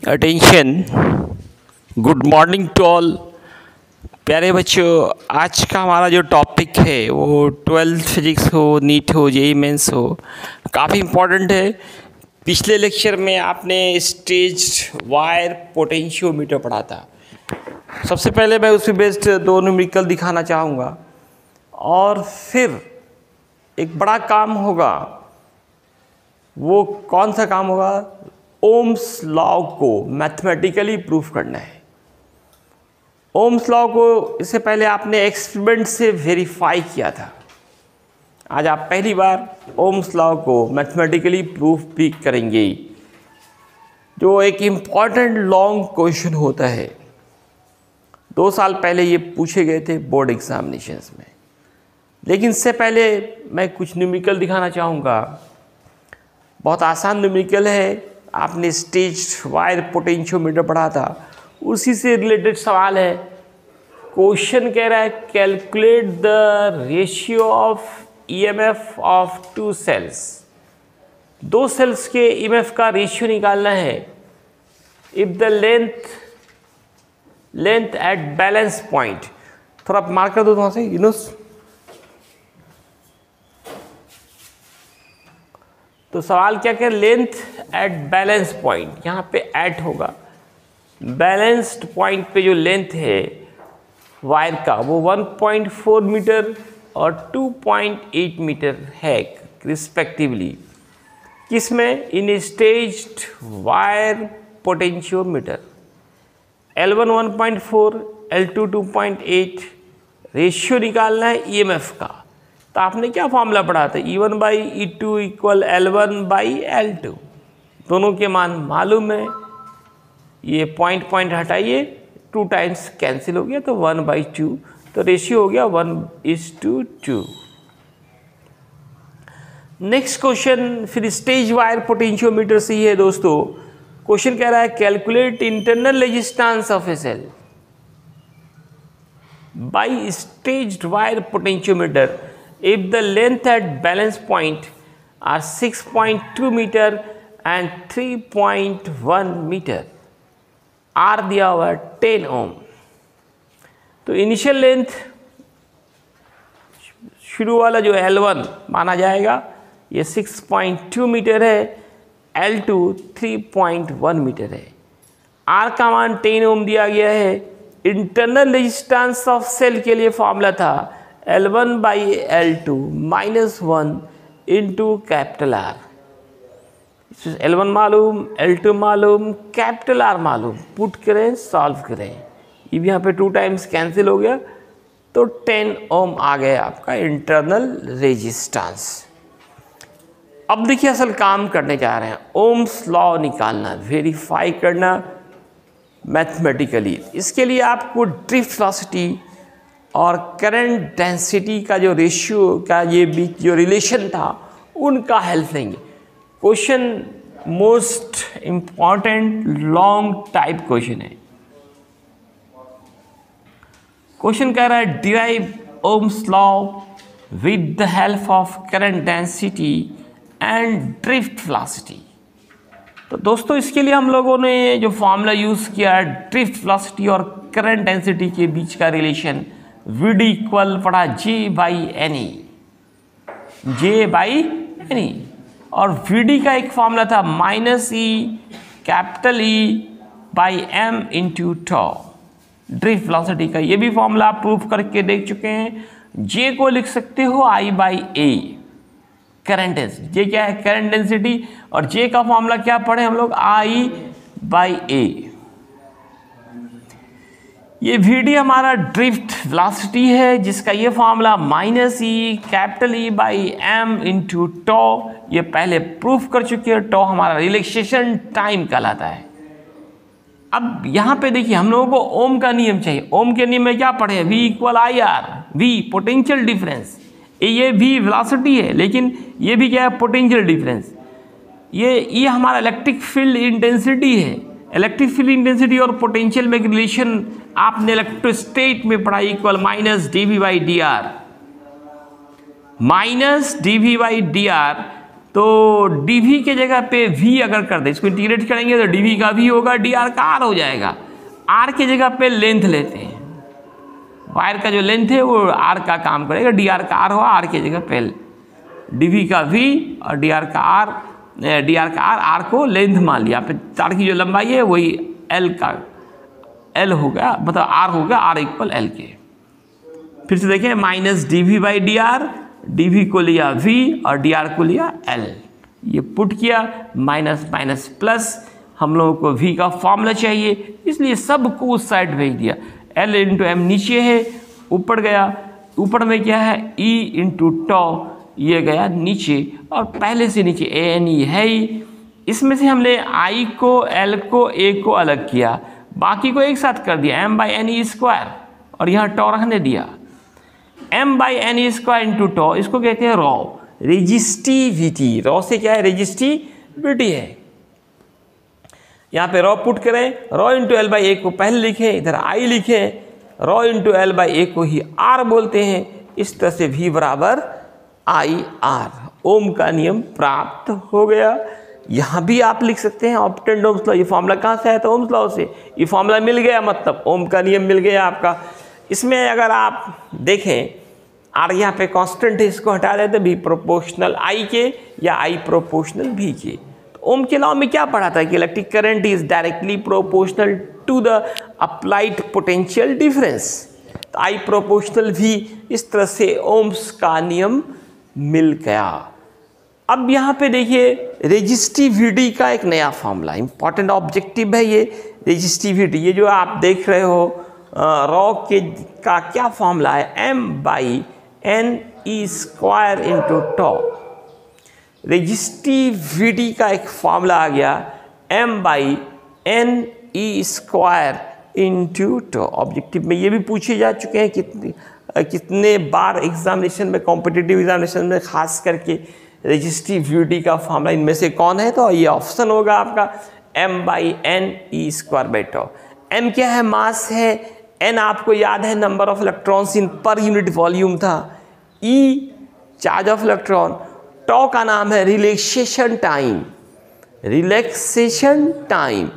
Attention. Good morning to all प्यारे बच्चों। आज का हमारा जो टॉपिक है वो 12th फिजिक्स हो, नीट हो, जेईई मेंस हो, काफ़ी इम्पोर्टेंट है। पिछले लेक्चर में आपने स्टेज वायर पोटेंशियोमीटर पढ़ा था। सबसे पहले मैं उसमें बेस्ड दो न्यूमेरिकल दिखाना चाहूँगा और फिर एक बड़ा काम होगा। वो कौन सा काम होगा? ओम्स लॉ को मैथमेटिकली प्रूफ करना है। ओम्स लॉ को इससे पहले आपने एक्सपेरिमेंट से वेरीफाई किया था। आज आप पहली बार ओम्स लॉ को मैथमेटिकली प्रूफ भी करेंगे, जो एक इम्पॉर्टेंट लॉन्ग क्वेश्चन होता है। 2 साल पहले ये पूछे गए थे बोर्ड एग्जामिनेशंस में। लेकिन इससे पहले मैं कुछ न्यूमेरिकल दिखाना चाहूँगा। बहुत आसान न्यूमेरिकल है। आपने स्टेज वायर पोटेंशियोमीटर पढ़ा था, उसी से रिलेटेड सवाल है। क्वेश्चन कह रहा है calculate the ratio of EMF of 2 cells. 2 cells के ईएमएफ का रेशियो निकालना है। If the length at balance point, थोड़ा मार्क कर दो वहां से यूनुस। तो सवाल क्या कह, लेंथ एट बैलेंस पॉइंट, यहाँ पे एट होगा। बैलेंस्ड पॉइंट पे जो लेंथ है वायर का वो 1.4 मीटर और 2.8 मीटर है रिस्पेक्टिवली। किसमें? In staged wire potentiometer. L1 1.4, L2 2.8। Ratio निकालना है ईएमएफ का। तो आपने क्या फॉर्मूला पढ़ा था? E1/E2 equal L1/L2। दोनों के मान मालूम है। ये पॉइंट हटाइए, 2 टाइम्स कैंसिल हो गया तो 1/2। तो रेशियो हो गया 1:2। नेक्स्ट क्वेश्चन फिर स्टेज वायर पोटेंशियोमीटर से ही है दोस्तों। क्वेश्चन कह रहा है calculate internal resistance of a cell by staged wire potentiometer if the length at balance point are 6.2 meter and 3.1 meter are दिया हुआ 10 ohm। तो इनिशियल लेंथ शुरू वाला जो L1 माना जाएगा, ये 6.2 मीटर है। L2 3.1 मीटर है। R का मान 10 ओम दिया गया है। इंटरनल रेजिस्टेंस ऑफ सेल के लिए फॉर्मूला था L1/L2 -1 into capital R। L1 मालूम, L2 मालूम, कैपिटल R मालूम। पुट करें, सॉल्व करें। ये भी यहाँ पे 2 टाइम्स कैंसिल हो गया तो 10 ओम आ गया आपका इंटरनल रेजिस्टेंस। अब देखिए असल काम करने जा रहे हैं। ओम्स लॉ निकालना, वेरीफाई करना मैथमेटिकली। इसके लिए आपको ड्रिफ्ट वेलोसिटी और करंट डेंसिटी का जो रेशियो का ये बीच जो रिलेशन था उनका हेल्प लेंगे। Question most important long type question है। क्वेश्चन कह रहा है derive Ohm's law with the help of current density and drift velocity. तो दोस्तों इसके लिए हम लोगों ने जो फॉर्मूला यूज किया ड्रिफ्ट वेलोसिटी और करंट डेंसिटी के बीच का रिलेशन VD इक्वल पढ़ा J/NE। और VD का एक फॉर्मूला था -E/M इंटू टॉ। ड्रिफ्ट वेलोसिटी का ये भी फॉर्मूला आप प्रूफ करके देख चुके हैं। J को लिख सकते हो I/A, करंट डेंसिटी। J क्या है? Current density. और J का फॉर्मूला क्या पढ़े हम लोग? I/A। ये VD हमारा ड्रिफ्ट वेलोसिटी है, जिसका ये फॉर्मूला -E/M इंटू टॉ। ये पहले प्रूफ कर चुके हैं। टॉ हमारा रिलैक्सेशन टाइम कहलाता है। अब यहाँ पे देखिए हम लोगों को ओम का नियम चाहिए। ओम के नियम में क्या पढ़े? V equal IR। V potential difference. ये V वेलोसिटी है, लेकिन ये भी क्या है? Potential difference. ये हमारा इलेक्ट्रिक फील्ड इंटेंसिटी है। इलेक्ट्रिक फील्ड इंटेंसिटी और पोटेंशियल में रिलेशन आपने इलेक्ट्रोस्टैट में पढ़ा, इक्वल -dV/dr। -dV/dr तो dv के जगह पे v अगर कर दे, इसको इंटीग्रेट करेंगे तो dv का v होगा, dr का r हो जाएगा। r के जगह पे लेंथ लेते हैं, वायर का जो लेंथ है वो r का काम करेगा, dr का r हुआ, r के जगह पे dv का v और dr का r को लेंथ मान लिया, फिर तार की जो लंबाई है वही l का l हो गया, मतलब r हो गया, r इक्वल l के। फिर से देखें, minus dv by dr, dv को लिया v और dr को लिया l, ये पुट किया, माइनस माइनस प्लस, हम लोगों को v का फॉर्मूला चाहिए इसलिए सबको उस साइड भेज दिया। l इंटू एम नीचे है, ऊपर गया, ऊपर में क्या है e इंटू टॉ, ये गया नीचे, और पहले से नीचे ए एन ई है ही। इसमें से हमने i को l को a को अलग किया, बाकी को एक साथ कर दिया m by N E square, और यहाँ टॉ रखने दिया, m by N E square into tau, इसको कहते हैं रॉ, रेजिस्टिविटी। रॉ से क्या है, रेजिस्टिविटी है। यहाँ पे रॉ पुट करें, रॉ इंटू एल बाई ए को पहले लिखें, इधर आई लिखें, रॉ इंटू एल बाई ए को ही आर बोलते हैं। इस तरह से v बराबर आई आर, ओम का नियम प्राप्त हो गया। यहाँ भी आप लिख सकते हैं ऑप्टेंड ओम्स लॉ, ये फॉर्मूला कहाँ से आया था, ओम्स लॉ से, ये फॉर्मूला मिल गया, मतलब ओम का नियम मिल गया आपका। इसमें अगर आप देखें आर यहाँ पे कांस्टेंट है, इसको हटा देते, बी प्रोपोर्शनल आई के या आई प्रोपोर्शनल भी के। तो ओम के लॉ में क्या पढ़ा था कि electric current is directly proportional to the applied potential difference, तो आई प्रोपोर्शनल भी, इस तरह से ओम्स का नियम मिल गया। अब यहाँ पे देखिए रेजिस्टिविटी का एक नया फॉर्मूला, इंपॉर्टेंट ऑब्जेक्टिव है ये रेजिस्टिविटी। ये जो आप देख रहे हो रॉ के का क्या फॉर्मूला है, m by N E square into tau. Resistivity का एक फॉर्मूला आ गया m by N E square into tau. Objective में ये भी पूछे जा चुके हैं कितने बार एग्जामिनेशन में, कॉम्पिटिटिव एग्जामिनेशन में खास करके रेजिस्टिविटी का फॉर्मूला इनमें से कौन है, तो ये ऑप्शन होगा आपका m by N E square by tau. m क्या है, मास है, n आपको याद है number of electrons in per unit volume था, e चार्ज ऑफ इलेक्ट्रॉन, टॉ का नाम है रिलैक्सेशन टाइम, रिलैक्सेशन टाइम।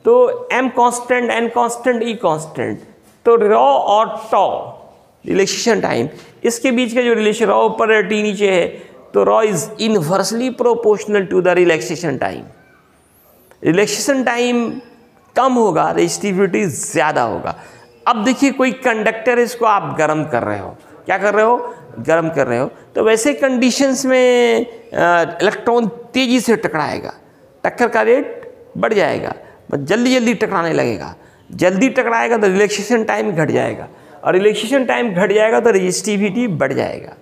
तो m constant, n constant, e constant, तो रॉ और टॉ रिलैक्सेशन टाइम, इसके बीच का जो रिलेशन, रॉ ऊपर है टी नीचे है, तो rho is inversely proportional to the relaxation time. Relaxation time कम होगा, रेजिस्टिविटी ज़्यादा होगा। अब देखिए कोई कंडक्टर, इसको आप गर्म कर रहे हो, क्या कर रहे हो, गर्म कर रहे हो, तो वैसे कंडीशंस में इलेक्ट्रॉन तेज़ी से टकराएगा, टक्कर का रेट बढ़ जाएगा, जल्दी जल्दी टकराने लगेगा, जल्दी टकराएगा तो रिलैक्सेशन टाइम घट जाएगा, और रिलैक्सेशन टाइम घट जाएगा तो रेजिस्टिविटी बढ़ जाएगा।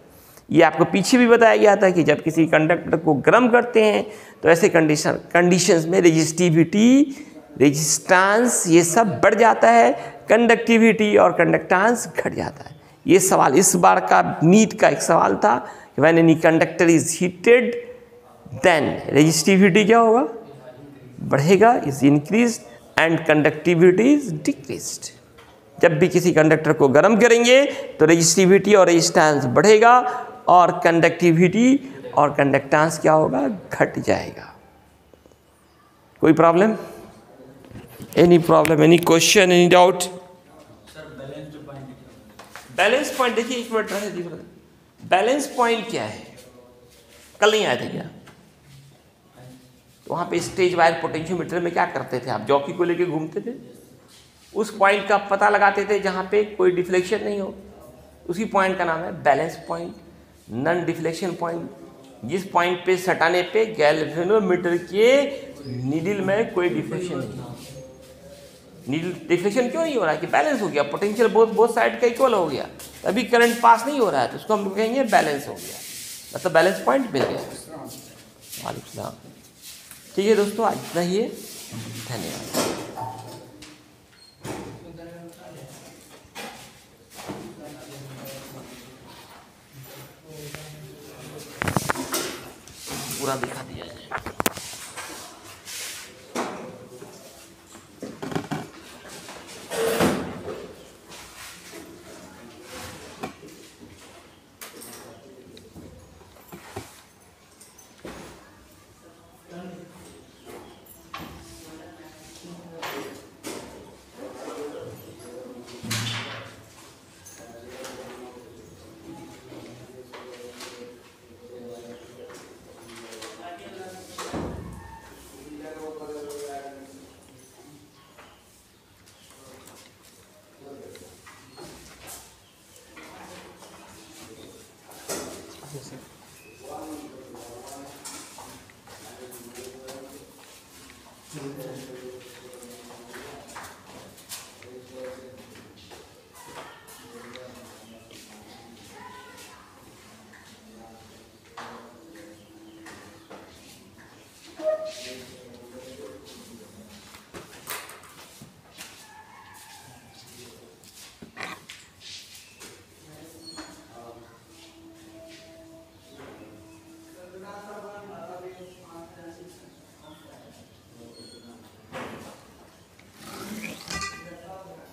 ये आपको पीछे भी बताया गया था कि जब किसी कंडक्टर को गर्म करते हैं तो ऐसे कंडीशंस में रेजिस्टिविटी, रेजिस्टेंस ये सब बढ़ जाता है, कंडक्टिविटी और कंडक्टेंस घट जाता है। ये सवाल इस बार का नीट का एक सवाल था कि when any conductor is heated then resistivity क्या होगा, बढ़ेगा, is increased and conductivity is decreased. जब भी किसी कंडक्टर को गर्म करेंगे तो रेजिस्टिविटी और रेजिस्टेंस बढ़ेगा और कंडक्टिविटी और कंडक्टेंस क्या होगा, घट जाएगा। कोई problem, any problem, any question, any doubt? Balance point देखिए, एक मिनट रहे, बैलेंस पॉइंट क्या है, कल नहीं आए थे क्या? तो वहाँ पे स्टेज वायर पोटेंशियोमीटर में क्या करते थे आप, जॉकी को लेके घूमते थे, उस पॉइंट का पता लगाते थे जहाँ पे कोई डिफ्लेक्शन नहीं हो, उसी पॉइंट का नाम है balance point, non deflection point. जिस पॉइंट पे सटाने पे गैल्वेनोमीटर के नीडल में कोई डिफ्लेक्शन नहीं हो। नीडल डिफ्लेक्शन क्यों नहीं हो रहा है कि बैलेंस हो गया, पोटेंशियल बोथ साइड का इक्वल हो गया, अभी करंट पास नहीं हो रहा है, तो उसको हम कहेंगे बैलेंस हो गया, मतलब बैलेंस पॉइंट मिल गया। वालेकुम सलाम। ठीक है दोस्तों, आज इतना ही है, धन्यवाद। पूरा दिखा दिया जाए।